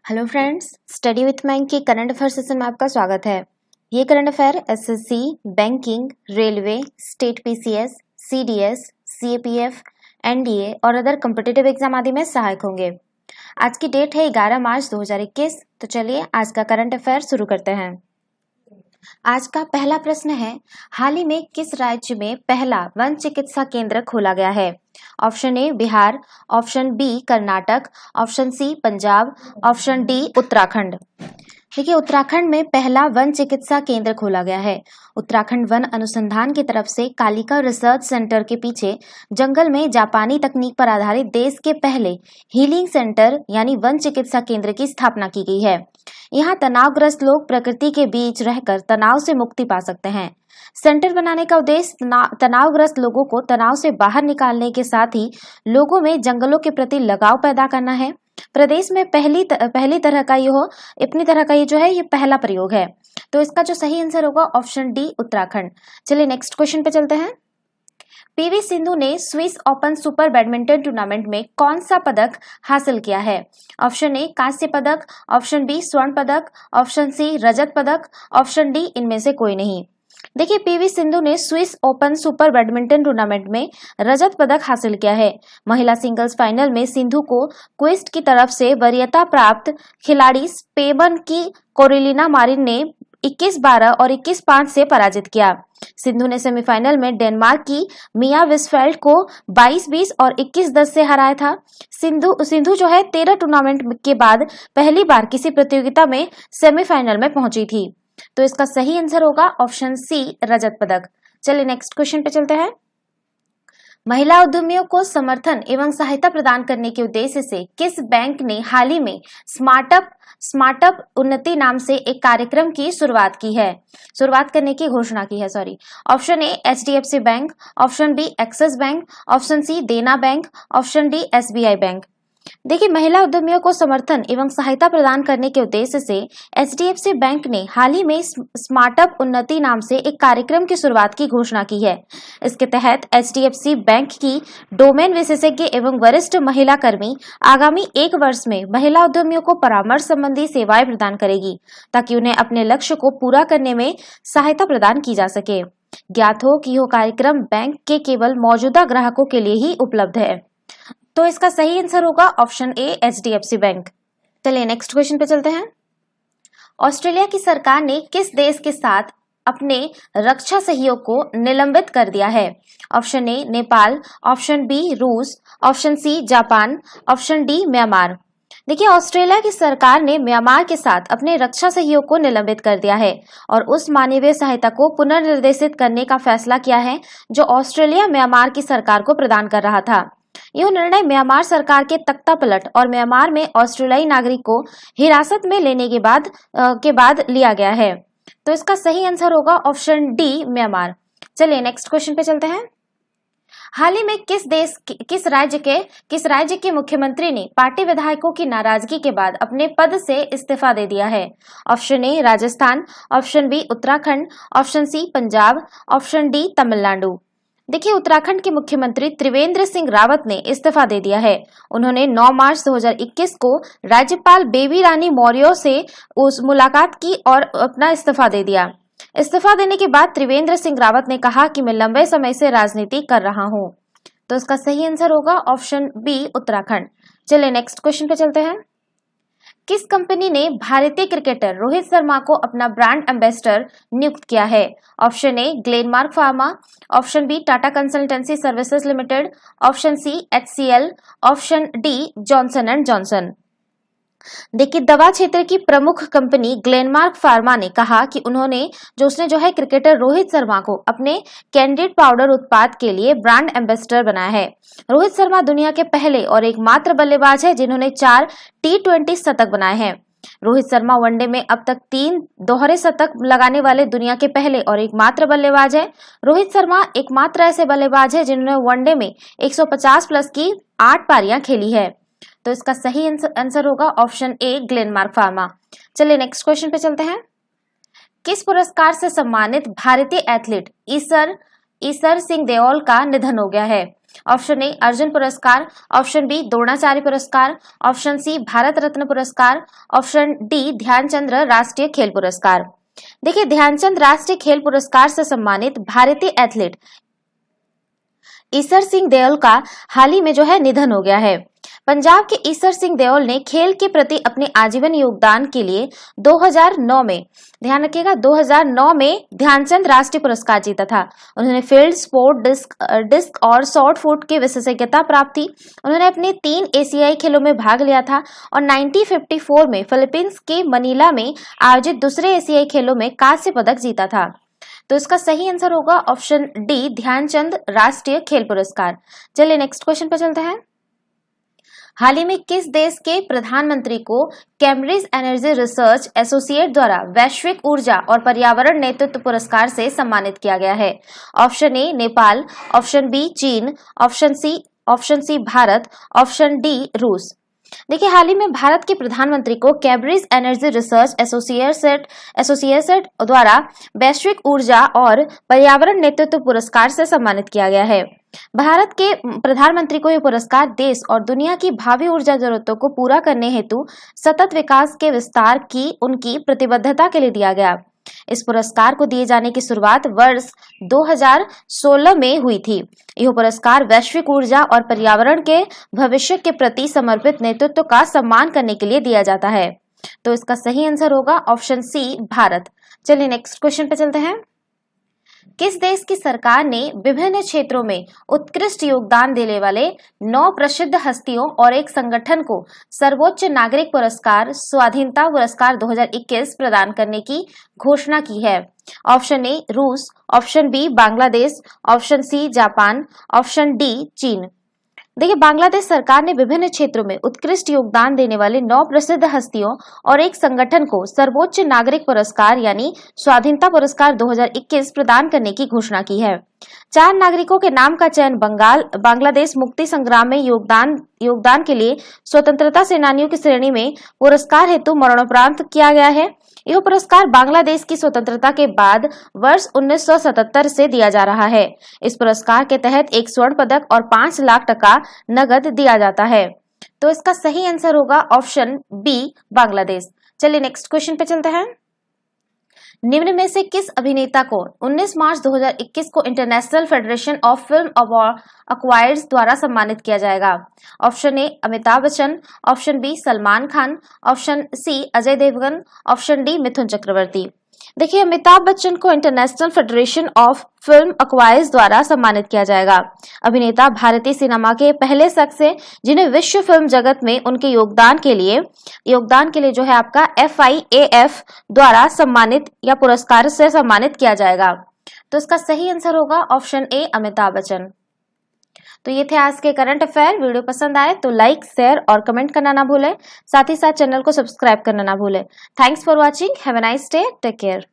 Hello friends, study with mind के current affair session में आपका स्वागत है। ये current affair SSC, banking, railway, state PCS, CDS, CAPF, NDA और अदर कॉम्पिटिटिव एग्जाम आदि में सहायक होंगे। आज की डेट है 11 मार्च 2021। तो चलिए आज का करंट अफेयर शुरू करते हैं। आज का पहला प्रश्न है, हाल ही में किस राज्य में पहला वन चिकित्सा केंद्र खोला गया है? Option A Bihar, option B Karnataka, option C Punjab, option D Uttarakhand. देखिए, उत्तराखंड में पहला वन चिकित्सा केंद्र खोला गया है। उत्तराखंड वन अनुसंधान की तरफ से कालिका रिसर्च सेंटर के पीछे जंगल में जापानी तकनीक पर आधारित देश के पहले हीलिंग सेंटर यानी वन चिकित्सा केंद्र की स्थापना की गई है। यहाँ तनावग्रस्त लोग प्रकृति के बीच रहकर तनाव से मुक्ति पा सकते हैं। सेंटर बनाने का उद्देश्य तनावग्रस्त लोगों को तनाव से बाहर निकालने के साथ ही लोगों में जंगलों के प्रति लगाव पैदा करना है। प्रदेश में पहली तरह का ये जो है ये पहला प्रयोग है। तो इसका जो सही आंसर होगा ऑप्शन डी उत्तराखंड। चलिए नेक्स्ट क्वेश्चन पे चलते हैं। पीवी सिंधु ने Swiss open super badminton tournament में कौन सा पदक हासिल किया है? ऑप्शन ए कांस्य पदक, ऑप्शन बी स्वर्ण पदक, ऑप्शन सी रजत पदक, ऑप्शन डी इनमें से कोई नहीं। देखिए, पीवी सिंधु ने Swiss open super badminton tournament में रजत पदक हासिल किया है। महिला सिंगल्स फाइनल में सिंधु को क्विस्ट की तरफ से वरीयता प्राप्त खिलाड़ी स्पेन की कोरेलिना मारिन ने 21-12 और 21-5 से पराजित किया। सिंधु ने सेमीफाइनल में डेनमार्क की मिया विस्फेल्ड को 22-20 और 21-10 से हराया था। सिंधु जो है 13 टूर्नामेंट के बाद पहली बार किसी प्रतियोगिता में सेमीफाइनल में पहुंची थी। तो इसका सही आंसर होगा ऑप्शन सी रजत पदक। चलिए नेक्स्ट क्वेश्चन पे चलते हैं। महिला उद्यमियों को समर्थन एवं सहायता प्रदान करने के उद्देश्य से किस बैंक ने हाल ही में स्मार्टअप उन्नति नाम से एक कार्यक्रम की शुरुआत करने की घोषणा की है। Option A HDFC bank, option B Axis bank, option C Dena bank, option D SBI bank. देखिए, महिला उद्यमियों को समर्थन एवं सहायता प्रदान करने के उद्देश्य से एचडीएफसी बैंक ने हाल ही में स्मार्टअप उन्नति नाम से एक कार्यक्रम की शुरुआत की घोषणा की है। इसके तहत एचडीएफसी बैंक की डोमेन विशेषज्ञ एवं वरिष्ठ महिला कर्मी आगामी 1 वर्ष में महिला उद्यमियों को परामर्श संबंधी सेवाएं प्रदान करेगी, ताकि उन्हें अपने लक्ष्य को पूरा करने में सहायता प्रदान की जा सके। ज्ञात हो कि यह कार्यक्रम बैंक के केवल मौजूदा ग्राहकों के लिए ही उपलब्ध है। तो इसका सही आंसर होगा ऑप्शन ए एचडीएफसी बैंक। चलिए नेक्स्ट क्वेश्चन पे चलते हैं। ऑस्ट्रेलिया की सरकार ने किस देश के साथ अपने रक्षा सहयोग को निलंबित कर दिया है? Option A Nepal, option B रूस, option C Japan, option D Myanmar. देखिए, ऑस्ट्रेलिया की सरकार ने म्यांमार के साथ अपने रक्षा सहयोग को निलंबित कर दिया है और उस मानवीय सहायता को पुनर्निर्देशित करने का फैसला किया है जो ऑस्ट्रेलिया म्यांमार की सरकार को प्रदान कर रहा था। यह निर्णय म्यांमार सरकार के तख्तापलट और म्यांमार में ऑस्ट्रेलियाई नागरिक को हिरासत में लेने के बाद लिया गया है। तो इसका सही आंसर होगा ऑप्शन डी म्यांमार। चलिए नेक्स्ट क्वेश्चन पे चलते हैं। हाल ही में किस राज्य के मुख्यमंत्री ने पार्टी विधायकों की नाराजगी के बाद अपने पद से इस्तीफा दे दिया है? Option A Rajasthan, option B Uttarakhand, option C Punjab, option D Tamil Nadu. देखिए, उत्तराखंड के मुख्यमंत्री त्रिवेंद्र सिंह रावत ने इस्तीफा दे दिया है। उन्होंने 9 मार्च 2021 को राज्यपाल बेबी रानी मौर्य से उस मुलाकात की और अपना इस्तीफा दे दिया। इस्तीफा देने के बाद त्रिवेंद्र सिंह रावत ने कहा कि मैं लंबे समय से राजनीति कर रहा हूं। तो इसका सही आंसर होगा ऑप्शन बी उत्तराखंड। चलिए नेक्स्ट क्वेश्चन पे चलते हैं। किस कंपनी ने भारतीय क्रिकेटर रोहित शर्मा को अपना ब्रांड एम्बेसडर नियुक्त किया है? Option A Glenmark pharma, option B Tata consultancy services limited, option C HCL, option D Johnson and Johnson. देखिए, दवा क्षेत्र की प्रमुख कंपनी ग्लेनमार्क फार्मा ने कहा कि उसने जो है क्रिकेटर रोहित शर्मा को अपने कैंडिड पाउडर उत्पाद के लिए ब्रांड एम्बेसडर बनाया है। रोहित शर्मा दुनिया के पहले और एकमात्र बल्लेबाज है जिन्होंने 4 टी20 शतक बनाए हैं। रोहित शर्मा वनडे में अब तक 3 दोहरे शतक लगाने वाले दुनिया के पहले और एकमात्र बल्लेबाज है। रोहित शर्मा एकमात्र ऐसे बल्लेबाज है जिन्होंने वनडे में 150 प्लस की 8 पारियां खेली है। तो इसका सही आंसर होगा ऑप्शन ए ग्लेनमार्क फार्मा। चलिए नेक्स्ट क्वेश्चन पे चलते हैं। किस पुरस्कार से सम्मानित भारतीय एथलीट ईसर सिंह देओल का निधन हो गया है? ऑप्शन ए अर्जुन पुरस्कार, ऑप्शन बी द्रोणाचार्य पुरस्कार, ऑप्शन सी भारत रत्न पुरस्कार, ऑप्शन डी ध्यानचंद राष्ट्रीय खेल पुरस्कार। देखिए, ध्यानचंद राष्ट्रीय खेल पुरस्कार से सम्मानित भारतीय एथलीट ईसर सिंह देओल का हाल ही में जो है निधन हो गया है। पंजाब के ईसर सिंह देओल ने खेल के प्रति अपने आजीवन योगदान के लिए 2009 में, ध्यान रखिएगा 2009 में ध्यानचंद राष्ट्रीय पुरस्कार जीता था। उन्होंने फील्ड स्पोर्ट, डिस्क और शॉर्ट फुट की विशेषज्ञता प्राप्त थी। उन्होंने अपने 3 एशियाई खेलों में भाग लिया था और 1954 में फिलीपींस के मनीला में आयोजित दूसरे एशियाई खेलों में कांस्य पदक जीता था। तो इसका सही आंसर होगा ऑप्शन डी ध्यानचंद राष्ट्रीय खेल पुरस्कार। चलिए नेक्स्ट क्वेश्चन पर चलते हैं। हाल ही में किस देश के प्रधानमंत्री को कैम्ब्रिज एनर्जी रिसर्च एसोसिएट द्वारा वैश्विक ऊर्जा और पर्यावरण नेतृत्व पुरस्कार से सम्मानित किया गया है? Option A Nepal, option B चीन, option C Bharat, option D रूस। देखिए, हाल ही में भारत के प्रधानमंत्री को कैम्ब्रिज एनर्जी रिसर्च एसोसिएट द्वारा वैश्विक ऊर्जा और पर्यावरण नेतृत्व पुरस्कार से सम्मानित किया गया है। भारत के प्रधानमंत्री को यह पुरस्कार देश और दुनिया की भावी ऊर्जा जरूरतों को पूरा करने हेतु सतत विकास के विस्तार की उनकी प्रतिबद्धता के लिए दिया गया। इस पुरस्कार को दिए जाने की शुरुआत वर्ष 2016 में हुई थी। यह पुरस्कार वैश्विक ऊर्जा और पर्यावरण के भविष्य के प्रति समर्पित नेतृत्व का सम्मान करने के लिए दिया जाता है। तो इसका सही आंसर होगा ऑप्शन सी भारत। चलिए नेक्स्ट क्वेश्चन पे चलते हैं। किस देश की सरकार ने विभिन्न क्षेत्रों में उत्कृष्ट योगदान देने वाले 9 प्रसिद्ध हस्तियों और एक संगठन को सर्वोच्च नागरिक पुरस्कार स्वाधीनता पुरस्कार 2021 प्रदान करने की घोषणा की है? ऑप्शन ए रूस, option B Bangladesh, option C Japan, option D चीन। देखिए, बांग्लादेश सरकार ने विभिन्न क्षेत्रों में उत्कृष्ट योगदान देने वाले 9 प्रसिद्ध हस्तियों और एक संगठन को सर्वोच्च नागरिक पुरस्कार यानी स्वाधीनता पुरस्कार 2021 प्रदान करने की घोषणा की है। 4 नागरिकों के नाम का चयन बांग्लादेश मुक्ति संग्राम में योगदान के लिए स्वतंत्रता सेनानियों की श्रेणी में पुरस्कार हेतु मरणोपरांत किया गया है। यह पुरस्कार बांग्लादेश की स्वतंत्रता के बाद वर्ष 1977 से दिया जा रहा है। इस पुरस्कार के तहत एक स्वर्ण पदक और 5 लाख टका नगद दिया जाता है। तो इसका सही आंसर होगा ऑप्शन बी बांग्लादेश। चलिए नेक्स्ट क्वेश्चन पे चलते हैं। निम्न में से किस अभिनेता को 19 मार्च 2021 को International Federation of Film acquires द्वारा सम्मानित किया जाएगा? Option A Amitabh Bachchan, option B Salman Khan, option C Ajay Devgan, option D Mithun Chakraborty. देखिए, अमिताभ बच्चन को International Federation of Film acquires द्वारा सम्मानित किया जाएगा। अभिनेता भारतीय सिनेमा के पहले शख्स हैं जिन्हें विश्व फिल्म जगत में उनके योगदान के लिए जो है आपका FIAF द्वारा सम्मानित या पुरस्कार से सम्मानित किया जाएगा। तो इसका सही आंसर होगा ऑप्शन ए अमिताभ बच्चन। तो ये थे आज के करंट अफेयर। वीडियो पसंद आए तो लाइक, शेयर और कमेंट करना ना भूलें। साथ ही साथ चैनल को सब्सक्राइब करना ना भूलें। Thanks for watching. Have a nice day. Take care.